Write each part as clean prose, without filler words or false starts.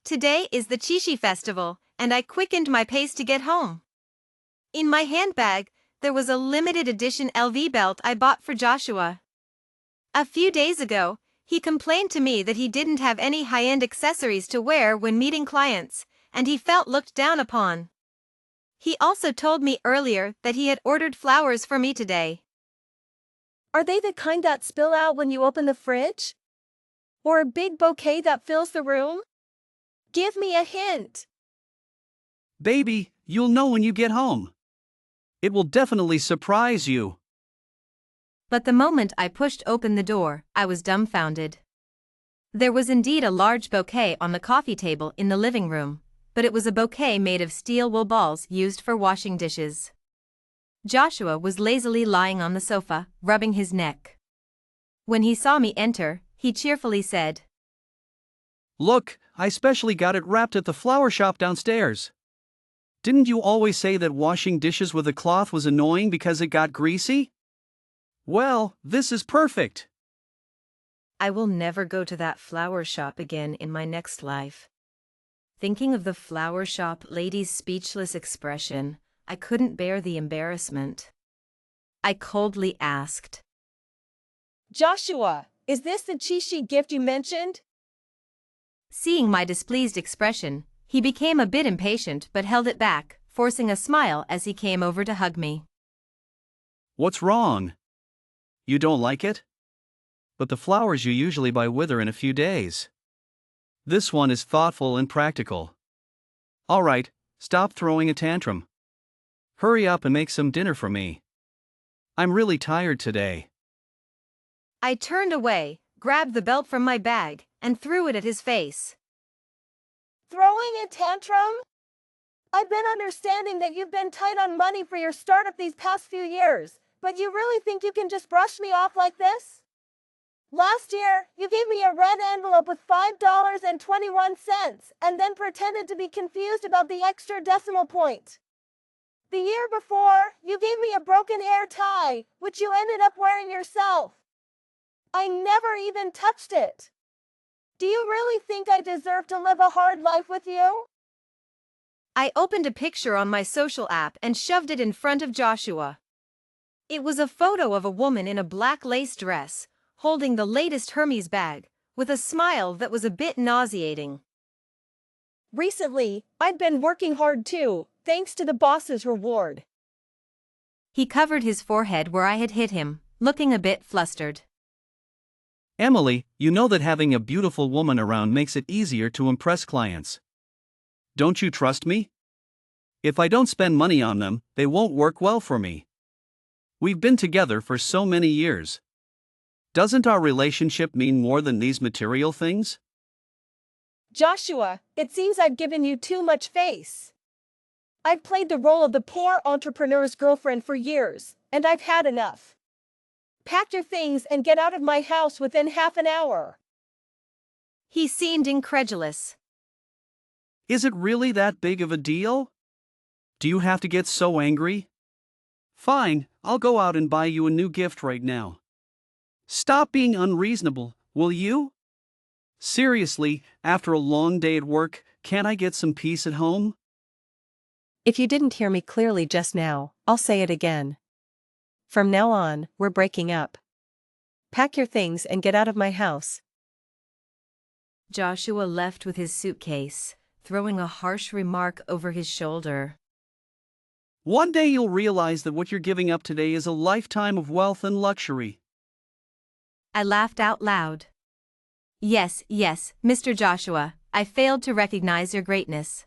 Today is the Chishi festival, and I quickened my pace to get home. In my handbag, there was a limited edition LV belt I bought for Joshua. A few days ago, he complained to me that he didn't have any high-end accessories to wear when meeting clients, and he felt looked down upon. He also told me earlier that he had ordered flowers for me today. Are they the kind that spill out when you open the fridge? Or a big bouquet that fills the room? Give me a hint. Baby, you'll know when you get home. It will definitely surprise you. But the moment I pushed open the door, I was dumbfounded. There was indeed a large bouquet on the coffee table in the living room, but it was a bouquet made of steel wool balls used for washing dishes. Joshua was lazily lying on the sofa, rubbing his neck. When he saw me enter, he cheerfully said, Look, I specially got it wrapped at the flower shop downstairs. Didn't you always say that washing dishes with a cloth was annoying because it got greasy? Well, this is perfect. I will never go to that flower shop again in my next life. Thinking of the flower shop lady's speechless expression, I couldn't bear the embarrassment. I coldly asked, Joshua, is this the Chishi gift you mentioned? Seeing my displeased expression, he became a bit impatient but held it back, forcing a smile as he came over to hug me. What's wrong? You don't like it? But the flowers you usually buy wither in a few days. This one is thoughtful and practical. All right, stop throwing a tantrum. Hurry up and make some dinner for me. I'm really tired today. I turned away, grabbed the belt from my bag, and threw it at his face. Throwing a tantrum? I've been understanding that you've been tight on money for your startup these past few years, but you really think you can just brush me off like this? Last year, you gave me a red envelope with $5.21 and then pretended to be confused about the extra decimal point. The year before, you gave me a broken hair tie, which you ended up wearing yourself. I never even touched it. Do you really think I deserve to live a hard life with you? I opened a picture on my social app and shoved it in front of Joshua. It was a photo of a woman in a black lace dress, holding the latest Hermes bag, with a smile that was a bit nauseating. Recently, I've been working hard too, thanks to the boss's reward. He covered his forehead where I had hit him, looking a bit flustered. Emily, you know that having a beautiful woman around makes it easier to impress clients. Don't you trust me? If I don't spend money on them, they won't work well for me. We've been together for so many years. Doesn't our relationship mean more than these material things? Joshua, it seems I've given you too much face. I've played the role of the poor entrepreneur's girlfriend for years, and I've had enough. Pack your things and get out of my house within half an hour. He seemed incredulous. Is it really that big of a deal? Do you have to get so angry? Fine, I'll go out and buy you a new gift right now. Stop being unreasonable, will you? Seriously, after a long day at work, can't I get some peace at home? If you didn't hear me clearly just now, I'll say it again. From now on, we're breaking up. Pack your things and get out of my house. Joshua left with his suitcase, throwing a harsh remark over his shoulder. One day you'll realize that what you're giving up today is a lifetime of wealth and luxury. I laughed out loud. Yes, Mr. Joshua, I failed to recognize your greatness.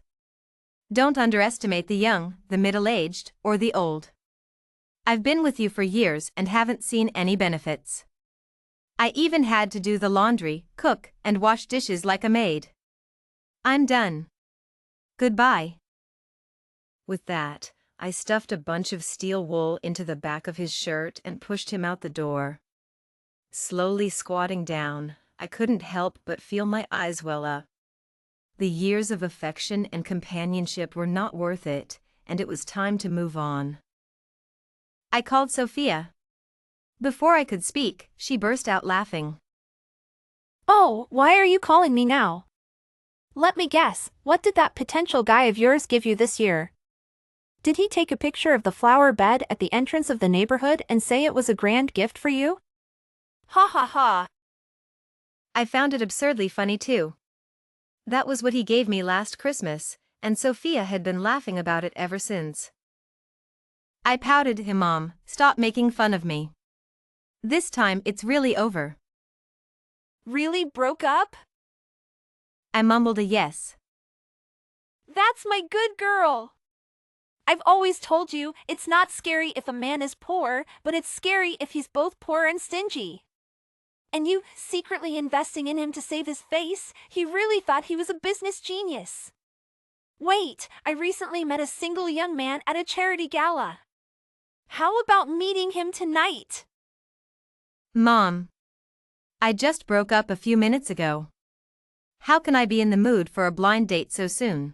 Don't underestimate the young, the middle-aged, or the old. I've been with you for years and haven't seen any benefits. I even had to do the laundry, cook, and wash dishes like a maid. I'm done. Goodbye. With that, I stuffed a bunch of steel wool into the back of his shirt and pushed him out the door. Slowly squatting down, I couldn't help but feel my eyes well up. The years of affection and companionship were not worth it, and it was time to move on. I called Sophia. Before I could speak, she burst out laughing. Oh, why are you calling me now? Let me guess, what did that potential guy of yours give you this year? Did he take a picture of the flower bed at the entrance of the neighborhood and say it was a grand gift for you? Ha ha ha. I found it absurdly funny too. That was what he gave me last Christmas, and Sophia had been laughing about it ever since. I pouted, "Hey Mom, stop making fun of me. This time it's really over." Really broke up? I mumbled a yes. That's my good girl. I've always told you, it's not scary if a man is poor, but it's scary if he's both poor and stingy. And you secretly investing in him to save his face, he really thought he was a business genius. Wait, I recently met a single young man at a charity gala. How about meeting him tonight? Mom, I just broke up a few minutes ago. How can I be in the mood for a blind date so soon?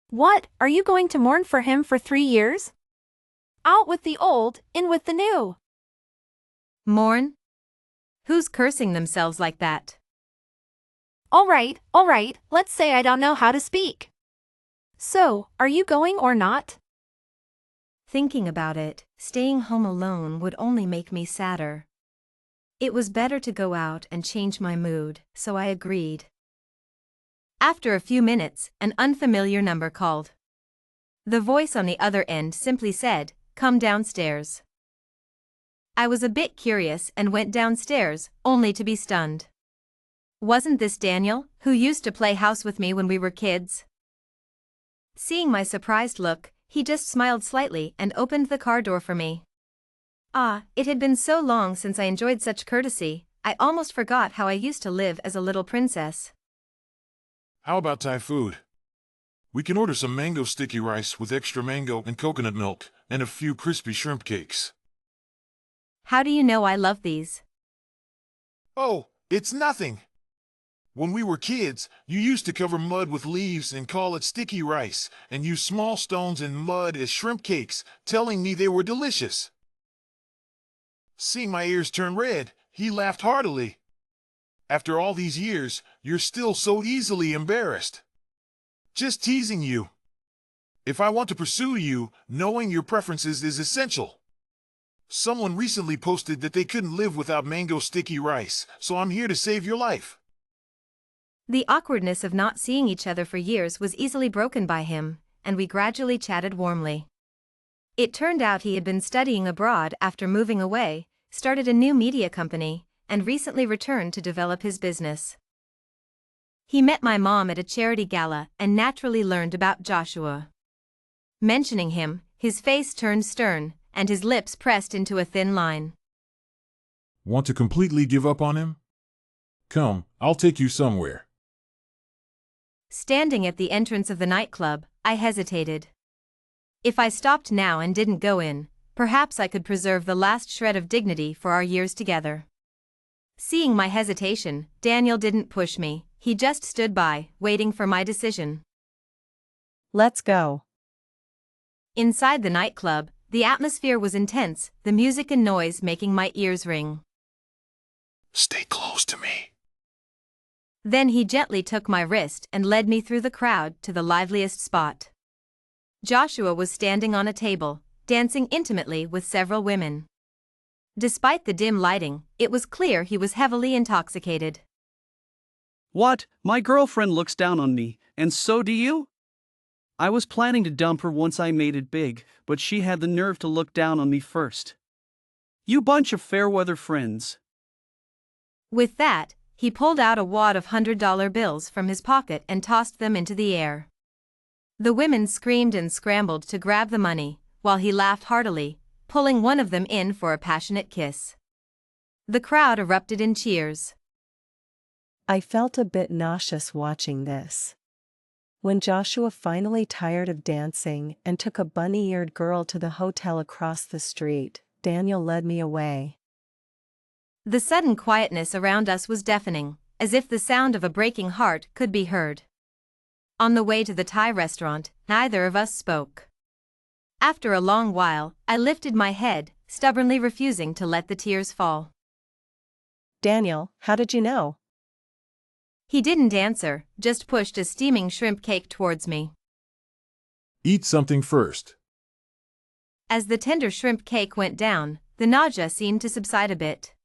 What, are you going to mourn for him for 3 years? Out with the old, in with the new. Mourn? Who's cursing themselves like that? All right, let's say I don't know how to speak. So, are you going or not? Thinking about it, staying home alone would only make me sadder. It was better to go out and change my mood, so I agreed. After a few minutes, an unfamiliar number called. The voice on the other end simply said, "Come downstairs." I was a bit curious and went downstairs, only to be stunned. Wasn't this Daniel, who used to play house with me when we were kids? Seeing my surprised look, he just smiled slightly and opened the car door for me. Ah, it had been so long since I enjoyed such courtesy, I almost forgot how I used to live as a little princess. How about Thai food? We can order some mango sticky rice with extra mango and coconut milk, and a few crispy shrimp cakes. How do you know I love these? Oh, it's nothing. When we were kids, you used to cover mud with leaves and call it sticky rice, and use small stones and mud as shrimp cakes, telling me they were delicious. Seeing my ears turn red, he laughed heartily. After all these years, you're still so easily embarrassed. Just teasing you. If I want to pursue you, knowing your preferences is essential. Someone recently posted that they couldn't live without mango sticky rice, so I'm here to save your life. The awkwardness of not seeing each other for years was easily broken by him, and we gradually chatted warmly. It turned out he had been studying abroad after moving away, started a new media company, and recently returned to develop his business. He met my mom at a charity gala and naturally learned about Joshua. Mentioning him, his face turned stern, and his lips pressed into a thin line. Want to completely give up on him? Come, I'll take you somewhere. Standing at the entrance of the nightclub, I hesitated. If I stopped now and didn't go in, perhaps I could preserve the last shred of dignity for our years together. Seeing my hesitation, Daniel didn't push me, he just stood by, waiting for my decision. Let's go. Inside the nightclub, the atmosphere was intense, the music and noise making my ears ring. Stay close to me. Then he gently took my wrist and led me through the crowd to the liveliest spot. Joshua was standing on a table, dancing intimately with several women. Despite the dim lighting, it was clear he was heavily intoxicated. What? My girlfriend looks down on me, and so do you? I was planning to dump her once I made it big, but she had the nerve to look down on me first. You bunch of fair-weather friends. With that, he pulled out a wad of $100 bills from his pocket and tossed them into the air. The women screamed and scrambled to grab the money, while he laughed heartily, pulling one of them in for a passionate kiss. The crowd erupted in cheers. I felt a bit nauseous watching this. When Joshua finally tired of dancing and took a bunny-eared girl to the hotel across the street, Daniel led me away. The sudden quietness around us was deafening, as if the sound of a breaking heart could be heard. On the way to the Thai restaurant, neither of us spoke. After a long while, I lifted my head, stubbornly refusing to let the tears fall. Daniel, how did you know? He didn't answer, just pushed a steaming shrimp cake towards me. Eat something first. As the tender shrimp cake went down, the nausea seemed to subside a bit.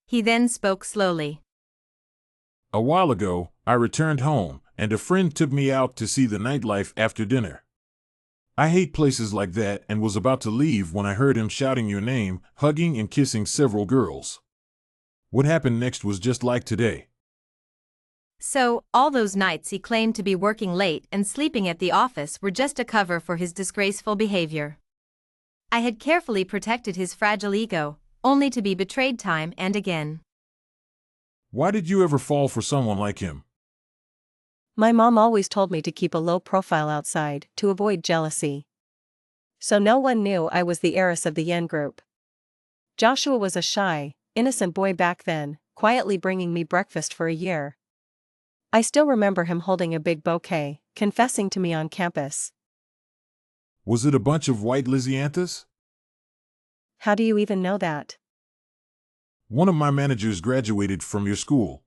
He then spoke slowly. A while ago, I returned home, and a friend took me out to see the nightlife after dinner. I hate places like that and was about to leave when I heard him shouting your name, hugging and kissing several girls. What happened next was just like today. So, all those nights he claimed to be working late and sleeping at the office were just a cover for his disgraceful behavior. I had carefully protected his fragile ego, only to be betrayed time and again. Why did you ever fall for someone like him? My mom always told me to keep a low profile outside to avoid jealousy. So no one knew I was the heiress of the Yen group. Joshua was a shy, innocent boy back then, quietly bringing me breakfast for a year. I still remember him holding a big bouquet, confessing to me on campus. Was it a bunch of white Lysianthus? How do you even know that? One of my managers graduated from your school.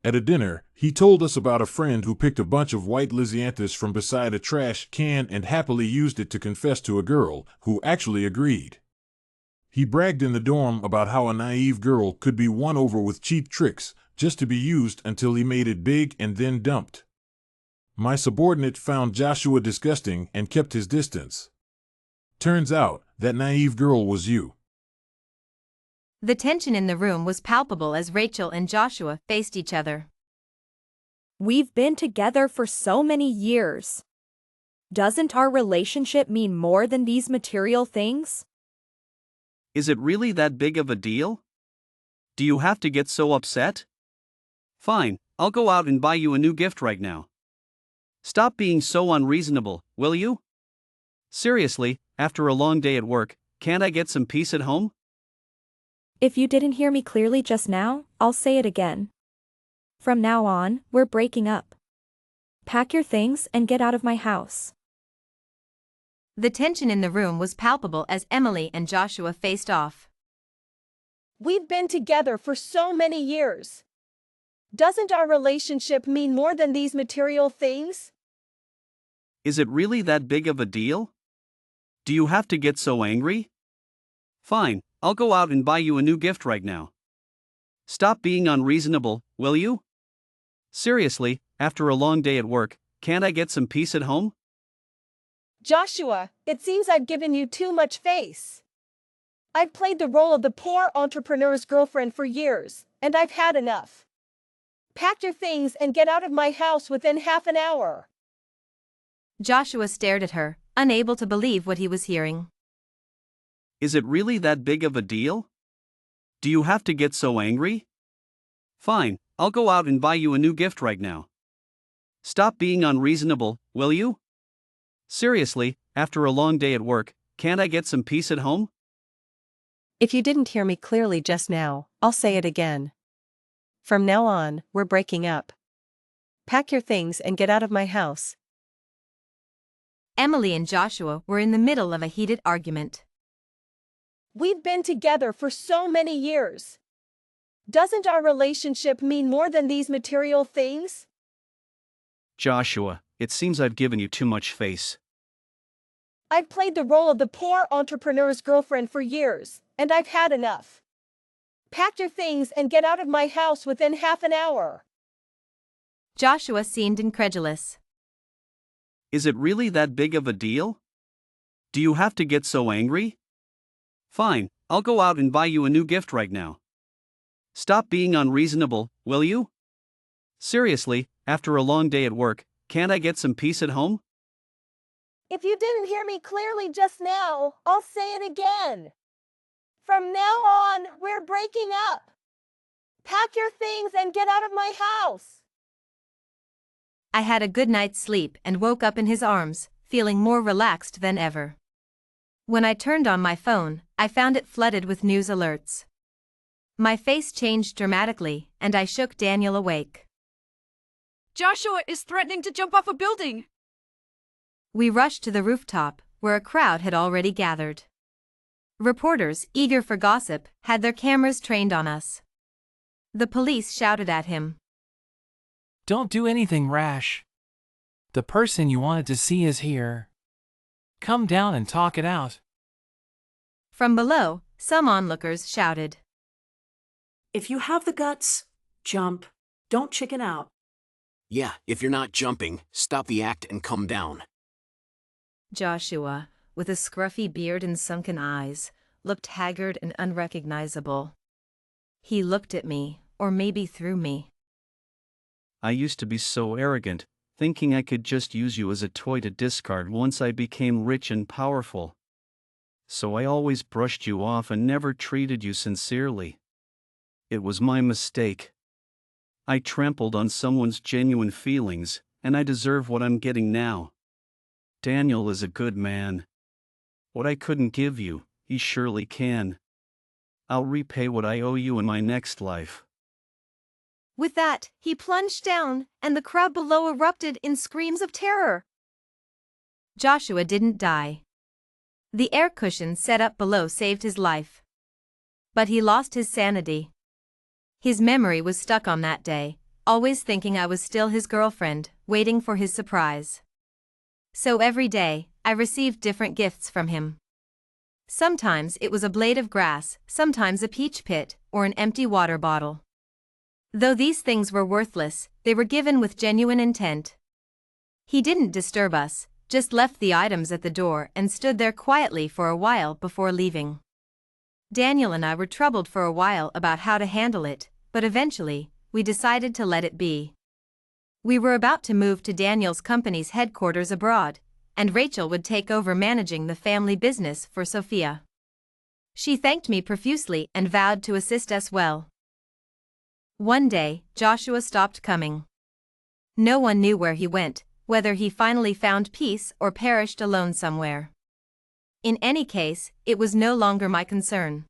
At a dinner, he told us about a friend who picked a bunch of white Lysianthus from beside a trash can and happily used it to confess to a girl, who actually agreed. He bragged in the dorm about how a naive girl could be won over with cheap tricks, just to be used until he made it big and then dumped. My subordinate found Joshua disgusting and kept his distance. Turns out, that naive girl was you. The tension in the room was palpable as Rachel and Joshua faced each other. We've been together for so many years. Doesn't our relationship mean more than these material things? Is it really that big of a deal? Do you have to get so upset? Fine, I'll go out and buy you a new gift right now. Stop being so unreasonable, will you? Seriously, after a long day at work, can't I get some peace at home? If you didn't hear me clearly just now, I'll say it again. From now on, we're breaking up. Pack your things and get out of my house. The tension in the room was palpable as Emily and Joshua faced off. We've been together for so many years. Doesn't our relationship mean more than these material things? Is it really that big of a deal? Do you have to get so angry? Fine, I'll go out and buy you a new gift right now. Stop being unreasonable, will you? Seriously, after a long day at work, can't I get some peace at home? Joshua, it seems I've given you too much face. I've played the role of the poor entrepreneur's girlfriend for years, and I've had enough. Pack your things and get out of my house within half an hour. Joshua stared at her, unable to believe what he was hearing. Is it really that big of a deal? Do you have to get so angry? Fine, I'll go out and buy you a new gift right now. Stop being unreasonable, will you? Seriously, after a long day at work, can't I get some peace at home? If you didn't hear me clearly just now, I'll say it again. From now on, we're breaking up. Pack your things and get out of my house. Emily and Joshua were in the middle of a heated argument. We've been together for so many years. Doesn't our relationship mean more than these material things? Joshua, it seems I've given you too much face. I've played the role of the poor entrepreneur's girlfriend for years, and I've had enough. Pack your things and get out of my house within half an hour. Joshua seemed incredulous. Is it really that big of a deal? Do you have to get so angry? Fine, I'll go out and buy you a new gift right now. Stop being unreasonable, will you? Seriously, after a long day at work, can't I get some peace at home? If you didn't hear me clearly just now, I'll say it again. From now on, we're breaking up. Pack your things and get out of my house. I had a good night's sleep and woke up in his arms, feeling more relaxed than ever. When I turned on my phone, I found it flooded with news alerts. My face changed dramatically, and I shook Daniel awake. Joshua is threatening to jump off a building. We rushed to the rooftop, where a crowd had already gathered. Reporters, eager for gossip, had their cameras trained on us. The police shouted at him. Don't do anything rash. The person you wanted to see is here. Come down and talk it out. From below, some onlookers shouted. If you have the guts, jump. Don't chicken out. Yeah, if you're not jumping, stop the act and come down. Joshua, with a scruffy beard and sunken eyes, looked haggard and unrecognizable. He looked at me, or maybe through me. I used to be so arrogant, thinking I could just use you as a toy to discard once I became rich and powerful. So I always brushed you off and never treated you sincerely. It was my mistake. I trampled on someone's genuine feelings, and I deserve what I'm getting now. Daniel is a good man. What I couldn't give you, he surely can. I'll repay what I owe you in my next life. With that, he plunged down, and the crowd below erupted in screams of terror. Joshua didn't die. The air cushion set up below saved his life. But he lost his sanity. His memory was stuck on that day, always thinking I was still his girlfriend, waiting for his surprise. So every day, I received different gifts from him. Sometimes it was a blade of grass, sometimes a peach pit, or an empty water bottle. Though these things were worthless, they were given with genuine intent. He didn't disturb us, just left the items at the door and stood there quietly for a while before leaving. Daniel and I were troubled for a while about how to handle it, but eventually, we decided to let it be. We were about to move to Daniel's company's headquarters abroad, and Rachel would take over managing the family business for Sophia. She thanked me profusely and vowed to assist us well. One day, Joshua stopped coming. No one knew where he went, whether he finally found peace or perished alone somewhere. In any case, it was no longer my concern.